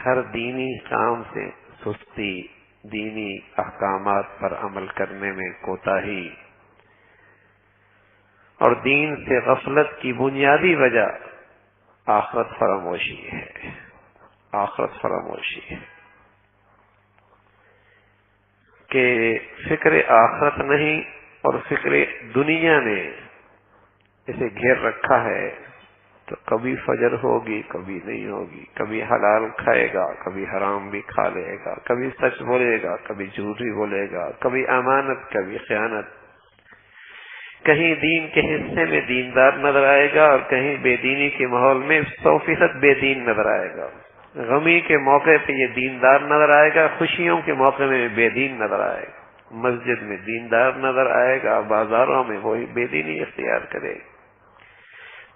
ہر دینی کام سے سستی، دینی احکامات پر عمل کرنے میں کوتاہی اور دین سے غفلت کی بنیادی وجہ آخرت فراموشی ہے۔ آخرت فراموشی ہے کہ فکر آخرت نہیں اور فکر دنیا نے اسے گھیر رکھا ہے، تو کبھی فجر ہوگی کبھی نہیں ہوگی، کبھی حلال کھائے گا کبھی حرام بھی کھا لے گا، کبھی سچ بولے گا کبھی جھوٹ بھی بولے گا، کبھی امانت کبھی خیانت، کہیں دین کے حصے میں دیندار نظر آئے گا اور کہیں بے دینی کے ماحول میں 100% بے دین نظر آئے گا۔ غمی کے موقع پہ یہ دیندار نظر آئے گا، خوشیوں کے موقع میں بے دین نظر آئے گا، مسجد میں دیندار نظر آئے گا، بازاروں میں وہی بے دینی اختیار کرے گا۔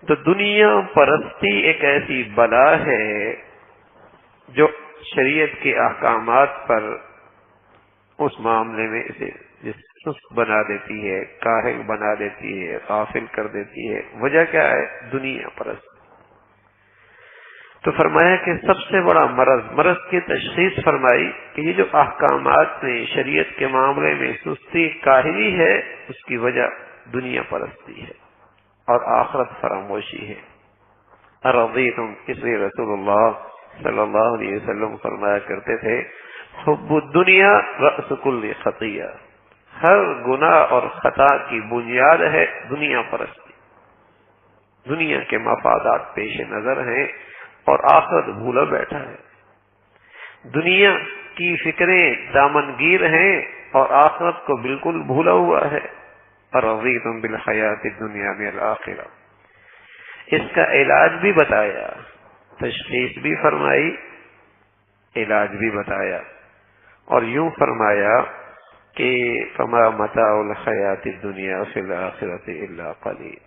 تو دنیا پرستی ایک ایسی بلا ہے جو شریعت کے احکامات پر اس معاملے میں اسے سست بنا دیتی ہے، کاہل بنا دیتی ہے، غافل کر دیتی ہے۔ وجہ کیا ہے؟ دنیا پرست۔ تو فرمایا کہ سب سے بڑا مرض کی تشخیص فرمائی کہ یہ جو احکامات میں شریعت کے معاملے میں سستی کاہلی ہے، اس کی وجہ دنیا پرستی ہے اور آخرت فراموشی ہے۔ ارضیتم، اس لیے رسول اللہ صلی اللہ علیہ وسلم فرمایا کرتے تھے، حب الدنیا رأس کل خطیہ، ہر گناہ اور خطا کی بنیاد ہے دنیا پرستی۔ دنیا کے مفادات پیش نظر ہیں اور آخرت بھولا بیٹھا ہے۔ دنیا کی فکریں دامنگیر ہیں اور آخرت کو بالکل بھولا ہوا ہے۔ ارضیتم بالحیات الدنیا من الآخرہ۔ اس کا علاج بھی بتایا، تشخیص بھی فرمائی، علاج بھی بتایا، اور یوں فرمایا کہ فما متاع الحیات الدنیا فی الآخرۃ الا قلیل۔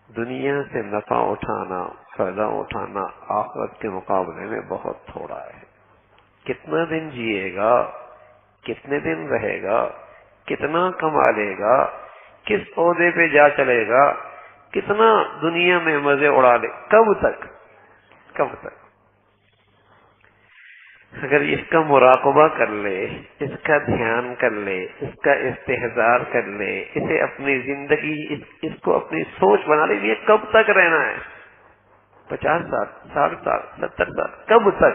دنیا سے نفع اٹھانا، فائدہ اٹھانا آخرت کے مقابلے میں بہت تھوڑا ہے۔ کتنا دن جیے گا، کتنے دن رہے گا، کتنا کما لے گا، کس عہدے پہ جا چلے گا، کتنا دنیا میں مزے اڑا لے، کب تک؟ اگر اس کا مراقبہ کر لے، اس کا دھیان کر لے، اس کا استحضار کر لے، اسے اپنی زندگی، اس کو اپنی سوچ بنا لے، یہ کب تک رہنا ہے؟ 50 سال، 60 سال، 70 سال، کب تک؟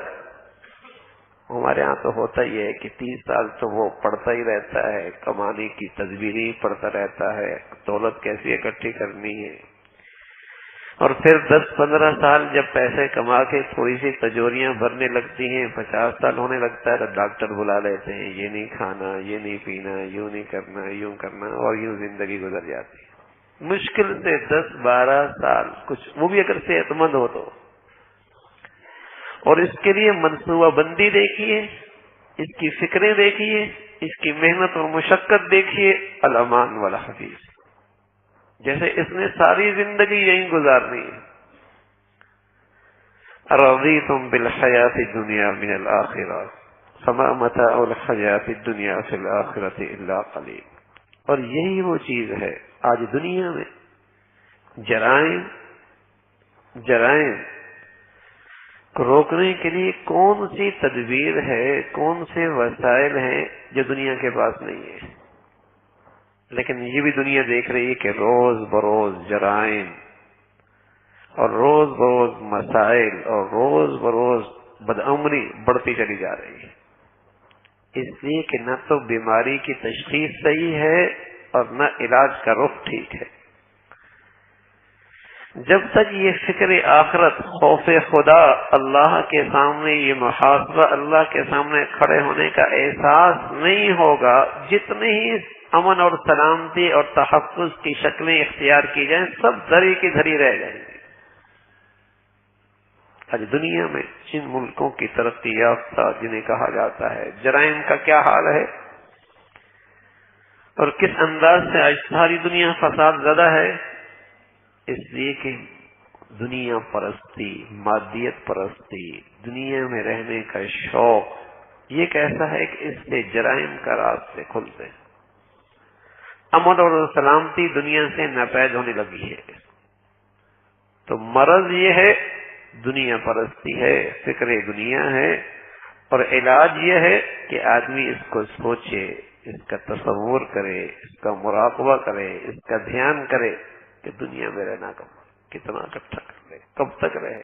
ہمارے ہاں تو ہوتا ہی ہے کہ 30 سال تو وہ پڑھتا ہی رہتا ہے، کمانے کی تدبیریں ہی پڑھتا رہتا ہے، دولت کیسی اکٹھی کرنی ہے، اور پھر 10-15 سال جب پیسے کما کے تھوڑی سی تجوریاں بھرنے لگتی ہیں، 50 سال ہونے لگتا ہے تو ڈاکٹر بلا لیتے ہیں، یہ نہیں کھانا، یہ نہیں پینا، یوں نہیں کرنا، یوں کرنا، اور یوں زندگی گزر جاتی ہے۔ مشکل سے 10-12 سال، کچھ وہ بھی اگر صحت مند ہو تو، اور اس کے لیے منصوبہ بندی دیکھیے، اس کی فکریں دیکھیے، اس کی محنت اور مشقت دیکھیے، الامان والحفیظ، جیسے اس نے ساری زندگی یہیں گزارنی ہے۔ ارضیتم بالحیات الدنیا من الآخرہ فما متاع الحیات الدنیا فی الآخرۃ الا قلیل۔ اور یہی وہ چیز ہے آج دنیا میں جرائم کو روکنے کے لیے کون سی تدبیر ہے، کون سے وسائل ہیں جو دنیا کے پاس نہیں ہے، لیکن یہ بھی دنیا دیکھ رہی ہے کہ روز بروز جرائم اور روز بروز مسائل اور روز بروز بدعملی بڑھتی چلی جا رہی ہے، اس لیے کہ نہ تو بیماری کی تشخیص صحیح ہے اور نہ علاج کا رخ ٹھیک ہے۔ جب تک یہ فکر آخرت، خوف خدا، اللہ کے سامنے یہ محاسبہ، اللہ کے سامنے کھڑے ہونے کا احساس نہیں ہوگا، جتنے ہی امن اور سلامتی اور تحفظ کی شکلیں اختیار کی جائیں، سب دھری کی دھری رہ جائیں گی۔ آج دنیا میں جن ملکوں کی ترقی یافتہ جنہیں کہا جاتا ہے، جرائم کا کیا حال ہے اور کس انداز سے آج ساری دنیا فساد زدہ ہے، اس لیے کہ دنیا پرستی، مادیت پرستی، دنیا میں رہنے کا شوق، یہ کیسا ہے کہ اس سے جرائم کا راستے کھلتے ہیں، امن اور سلامتی دنیا سے ناپید ہونے لگی ہے۔ تو مرض یہ ہے دنیا پرستی ہے، فکر دنیا ہے، اور علاج یہ ہے کہ آدمی اس کو سوچے، اس کا تصور کرے، اس کا مراقبہ کرے، اس کا دھیان کرے کہ دنیا میں رہنا کتنا اکٹھا کر لے، کب تک رہے۔